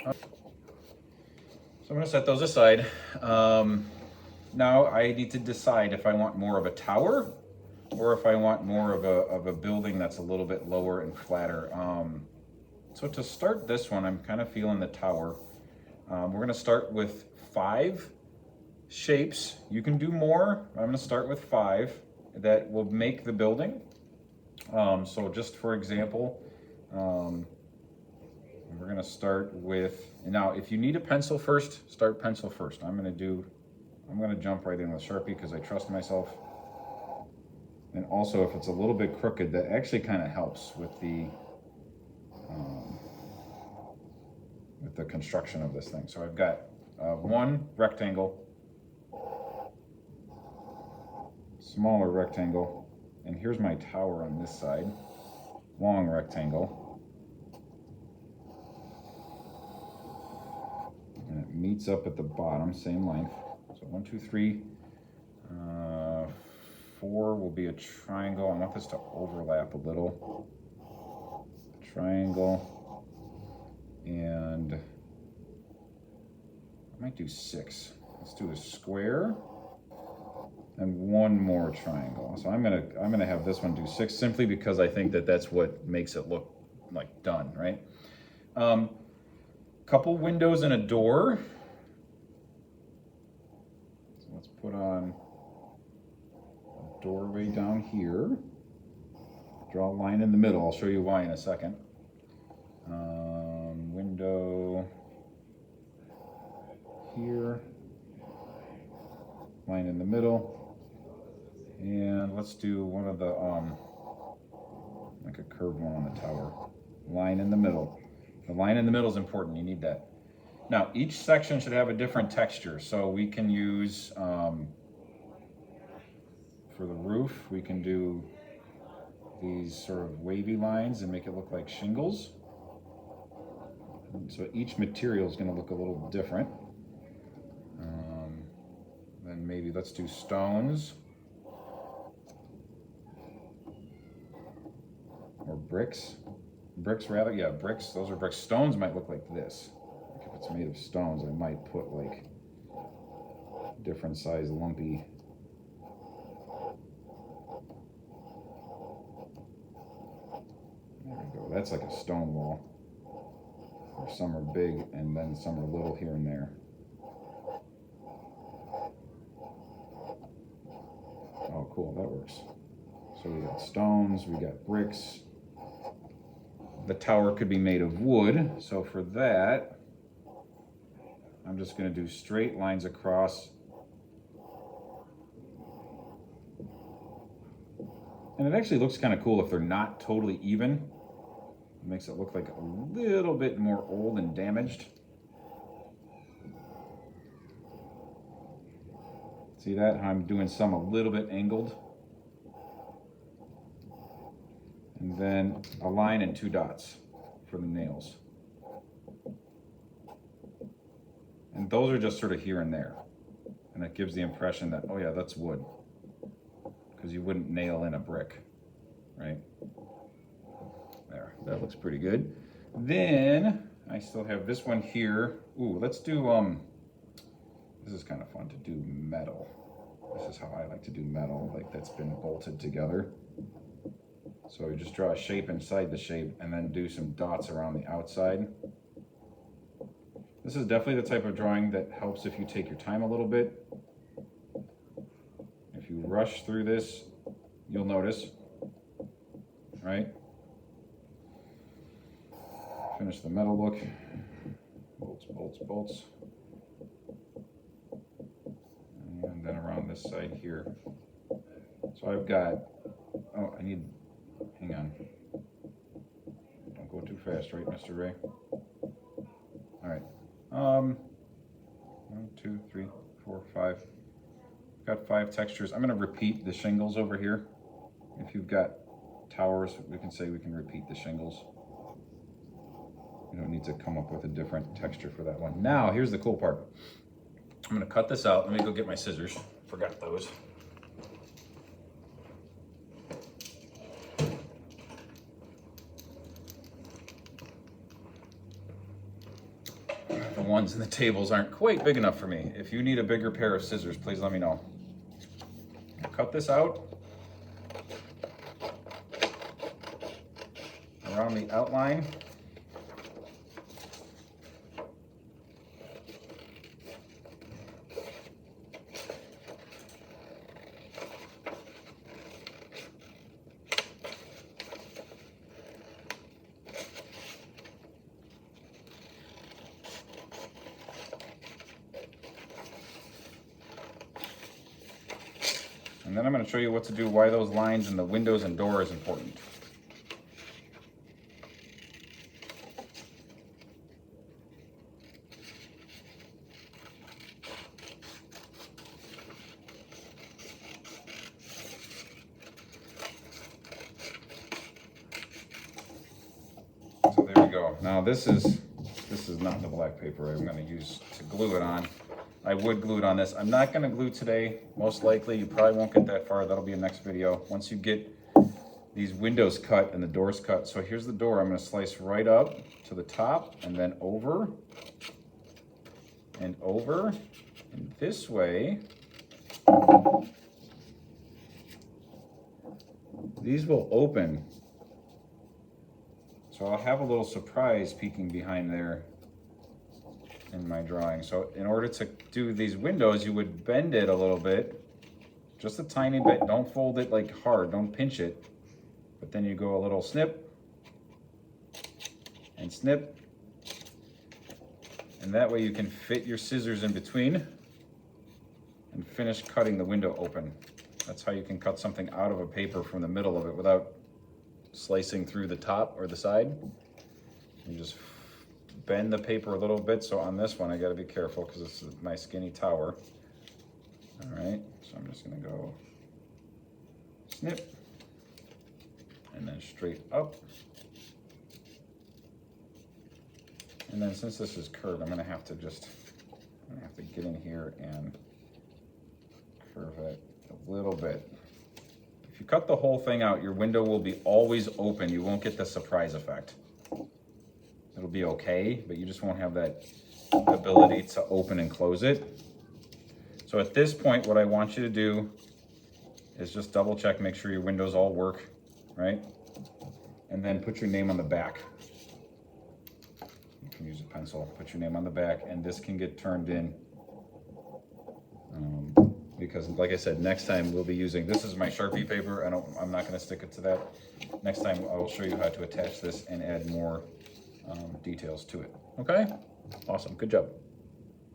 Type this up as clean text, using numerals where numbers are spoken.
So I'm gonna set those aside. Now I need to decide if I want more of a tower or if I want more of a building that's a little bit lower and flatter. So to start this one, I'm kind of feeling the tower. We're gonna start with 5 shapes. You can do more. I'm gonna start with 5 that will make the building. So just for example, we're gonna start with, now if you need a pencil first, start pencil first. I'm gonna jump right in with Sharpie because I trust myself. And also if it's a little bit crooked, that actually kind of helps with the construction of this thing. So I've got one rectangle, smaller rectangle, and here's my tower on this side, long rectangle. And it meets up at the bottom, same length. So 1, 2, 3, 4 will be a triangle. I want this to overlap a little. Triangle, and I might do 6. Let's do a square and 1 more triangle. So I'm gonna have this one do 6 simply because I think that that's what makes it look like done, right? Couple windows and a door. So let's put on a doorway down here. Draw a line in the middle. I'll show you why in a second. Window here. Line in the middle. And let's do one of the, like a curved one on the tower. Line in the middle. The line in the middle is important, you need that. Now, each section should have a different texture. So we can use, for the roof, we can do these sort of wavy lines and make it look like shingles. And so each material is gonna look a little different. Then maybe let's do stones. Or bricks. Bricks rather, yeah, bricks, those are bricks. Stones might look like this. Like if it's made of stones, I might put like different size lumpy. There we go, that's like a stone wall. Or some are big and then some are little here and there. Oh cool, that works. So we got stones, we got bricks. The tower could be made of wood, so for that, I'm just gonna do straight lines across. And it actually looks kind of cool if they're not totally even. It makes it look like a little bit more old and damaged. See that? How I'm doing some a little bit angled. And then a line and 2 dots for the nails. And those are just sort of here and there. And it gives the impression that, oh yeah, that's wood. Because you wouldn't nail in a brick, right? There, that looks pretty good. Then I still have this one here. Ooh, let's do, this is kind of fun to do metal. This is how I like to do metal, like that's been bolted together. So you just draw a shape inside the shape and then do some dots around the outside. This is definitely the type of drawing that helps if you take your time a little bit. If you rush through this, you'll notice, right? Finish the metal look. Bolts, bolts, bolts. And then around this side here. So I've got, oh, I need, hang on. Don't go too fast, right, Mr. Ray? All right. 1, 2, 3, 4, 5. Got 5 textures. I'm gonna repeat the shingles over here. If you've got towers, we can say we can repeat the shingles. You don't need to come up with a different texture for that one. Now, here's the cool part. I'm gonna cut this out. Let me go get my scissors. Forgot those. the ones in the tables aren't quite big enough for me. If you need a bigger pair of scissors, please let me know. I'll cut this out around the outline. And then I'm going to show you what to do, why those lines in the windows and door is important. So there we go. Now this is not the black paper I'm going to use to glue it on. I would glue it on this. I'm not going to glue today. Most likely, you probably won't get that far. That'll be a next video. Once you get these windows cut and the doors cut. So here's the door. I'm going to slice right up to the top and then over and over and this way. These will open. So I'll have a little surprise peeking behind there in my drawing. So in order to do these windows, you would bend it a little bit, just a tiny bit. Don't fold it like hard, don't pinch it. But then you go a little snip and snip. And that way you can fit your scissors in between and finish cutting the window open. That's how you can cut something out of a paper from the middle of it without slicing through the top or the side. You just bend the paper a little bit. So on this one, I got to be careful because it's my skinny tower. All right, so I'm just going to go snip and then straight up. And then since this is curved, I'm going to have to get in here and curve it a little bit. If you cut the whole thing out, your window will be always open. You won't get the surprise effect. It'll be okay, but you just won't have that ability to open and close it. So at this point, what I want you to do is just double check, make sure your windows all work, right? And then put your name on the back. You can use a pencil, put your name on the back, and this can get turned in. Because like I said, next time we'll be using, this is my Sharpie paper. I'm not gonna stick it to that. Next time I will show you how to attach this and add more details to it. Okay? Awesome, good job.